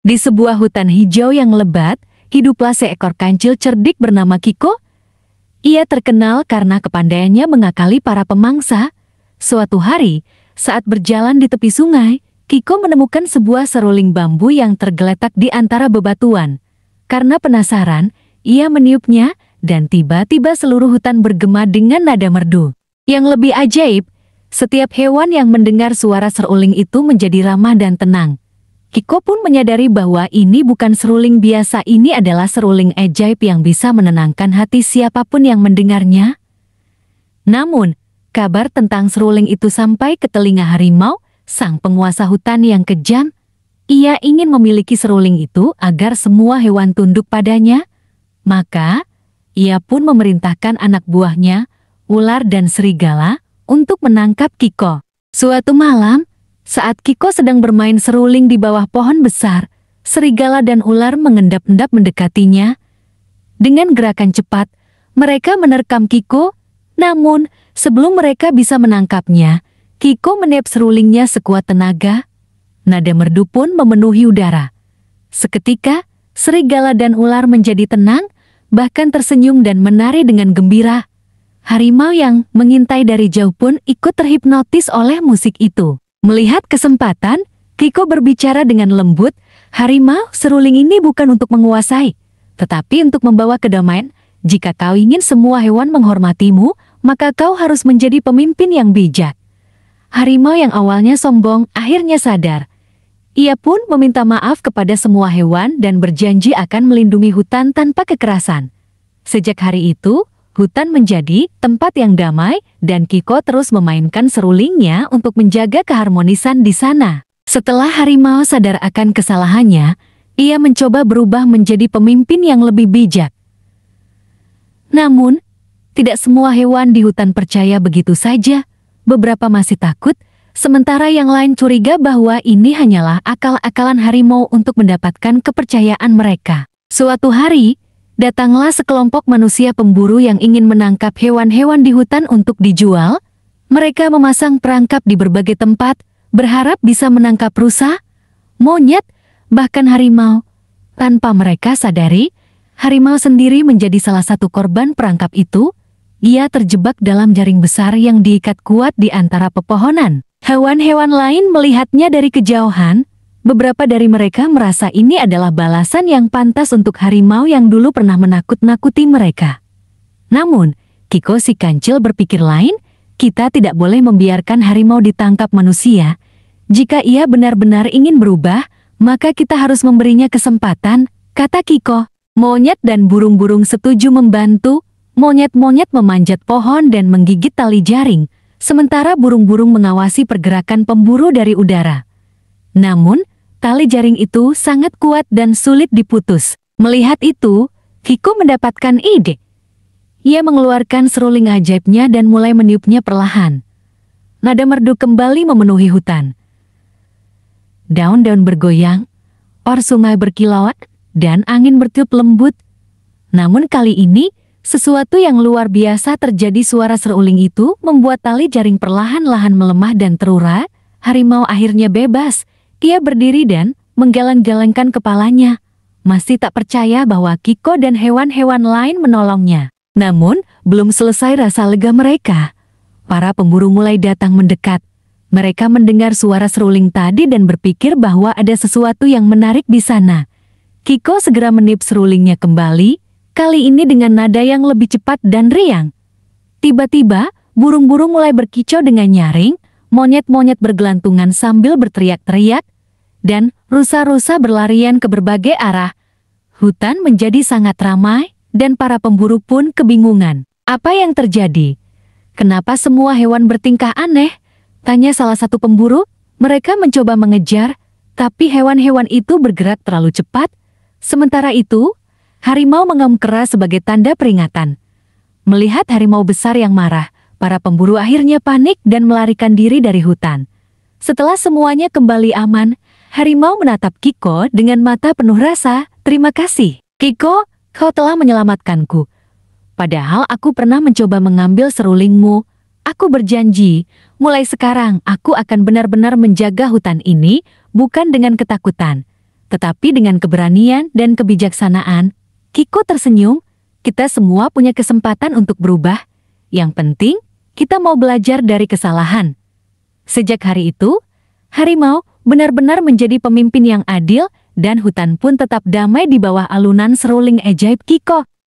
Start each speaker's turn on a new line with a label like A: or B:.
A: Di sebuah hutan hijau yang lebat, hiduplah seekor kancil cerdik bernama Kiko. Ia terkenal karena kepandaiannya mengakali para pemangsa. Suatu hari, saat berjalan di tepi sungai, Kiko menemukan sebuah seruling bambu yang tergeletak di antara bebatuan. Karena penasaran, ia meniupnya dan tiba-tiba seluruh hutan bergema dengan nada merdu. Yang lebih ajaib, setiap hewan yang mendengar suara seruling itu menjadi ramah dan tenang. Kiko pun menyadari bahwa ini bukan seruling biasa, ini adalah seruling ajaib yang bisa menenangkan hati siapapun yang mendengarnya. Namun, kabar tentang seruling itu sampai ke telinga harimau, sang penguasa hutan yang kejam. Ia ingin memiliki seruling itu agar semua hewan tunduk padanya. Maka, ia pun memerintahkan anak buahnya, ular dan serigala, untuk menangkap Kiko. Suatu malam, saat Kiko sedang bermain seruling di bawah pohon besar, serigala dan ular mengendap-endap mendekatinya. Dengan gerakan cepat, mereka menerkam Kiko. Namun, sebelum mereka bisa menangkapnya, Kiko meniup serulingnya sekuat tenaga. Nada merdu pun memenuhi udara. Seketika, serigala dan ular menjadi tenang, bahkan tersenyum dan menari dengan gembira. Harimau yang mengintai dari jauh pun ikut terhipnotis oleh musik itu. Melihat kesempatan, Kiko berbicara dengan lembut, "Harimau, seruling ini bukan untuk menguasai, tetapi untuk membawa kedamaian. Jika kau ingin semua hewan menghormatimu, maka kau harus menjadi pemimpin yang bijak." Harimau yang awalnya sombong akhirnya sadar. Ia pun meminta maaf kepada semua hewan dan berjanji akan melindungi hutan tanpa kekerasan. Sejak hari itu, hutan menjadi tempat yang damai dan Kiko terus memainkan serulingnya untuk menjaga keharmonisan di sana. Setelah harimau sadar akan kesalahannya, ia mencoba berubah menjadi pemimpin yang lebih bijak. Namun, tidak semua hewan di hutan percaya begitu saja. Beberapa masih takut, sementara yang lain curiga bahwa ini hanyalah akal-akalan harimau untuk mendapatkan kepercayaan mereka. Suatu hari, datanglah sekelompok manusia pemburu yang ingin menangkap hewan-hewan di hutan untuk dijual. Mereka memasang perangkap di berbagai tempat, berharap bisa menangkap rusa, monyet, bahkan harimau. Tanpa mereka sadari, harimau sendiri menjadi salah satu korban perangkap itu. Ia terjebak dalam jaring besar yang diikat kuat di antara pepohonan. Hewan-hewan lain melihatnya dari kejauhan. Beberapa dari mereka merasa ini adalah balasan yang pantas untuk harimau yang dulu pernah menakut-nakuti mereka. Namun, Kiko si kancil berpikir lain, kita tidak boleh membiarkan harimau ditangkap manusia. Jika ia benar-benar ingin berubah, maka kita harus memberinya kesempatan, kata Kiko. Monyet dan burung-burung setuju membantu. Monyet-monyet memanjat pohon dan menggigit tali jaring, sementara burung-burung mengawasi pergerakan pemburu dari udara. Namun, tali jaring itu sangat kuat dan sulit diputus. Melihat itu, Kiko mendapatkan ide. Ia mengeluarkan seruling ajaibnya dan mulai meniupnya perlahan. Nada merdu kembali memenuhi hutan. Daun-daun bergoyang, or sungai berkilauan, dan angin bertiup lembut. Namun kali ini, sesuatu yang luar biasa terjadi. Suara seruling itu membuat tali jaring perlahan-lahan melemah dan terurai. Harimau akhirnya bebas. Ia berdiri dan menggeleng-gelengkan kepalanya. Masih tak percaya bahwa Kiko dan hewan-hewan lain menolongnya. Namun, belum selesai rasa lega mereka. Para pemburu mulai datang mendekat. Mereka mendengar suara seruling tadi dan berpikir bahwa ada sesuatu yang menarik di sana. Kiko segera meniup serulingnya kembali. Kali ini dengan nada yang lebih cepat dan riang. Tiba-tiba, burung-burung mulai berkicau dengan nyaring, monyet-monyet bergelantungan sambil berteriak-teriak, dan rusa-rusa berlarian ke berbagai arah. Hutan menjadi sangat ramai, dan para pemburu pun kebingungan. Apa yang terjadi? Kenapa semua hewan bertingkah aneh? Tanya salah satu pemburu. Mereka mencoba mengejar, tapi hewan-hewan itu bergerak terlalu cepat. Sementara itu, harimau mengaum keras sebagai tanda peringatan. Melihat harimau besar yang marah, para pemburu akhirnya panik dan melarikan diri dari hutan. Setelah semuanya kembali aman, harimau menatap Kiko dengan mata penuh rasa. Terima kasih, Kiko, kau telah menyelamatkanku. Padahal aku pernah mencoba mengambil serulingmu. Aku berjanji, mulai sekarang aku akan benar-benar menjaga hutan ini, bukan dengan ketakutan, Tetapi dengan keberanian dan kebijaksanaan, Kiko tersenyum, kita semua punya kesempatan untuk berubah. Yang penting, kita mau belajar dari kesalahan. Sejak hari itu, harimau benar-benar menjadi pemimpin yang adil dan hutan pun tetap damai di bawah alunan seruling ajaib Kiko.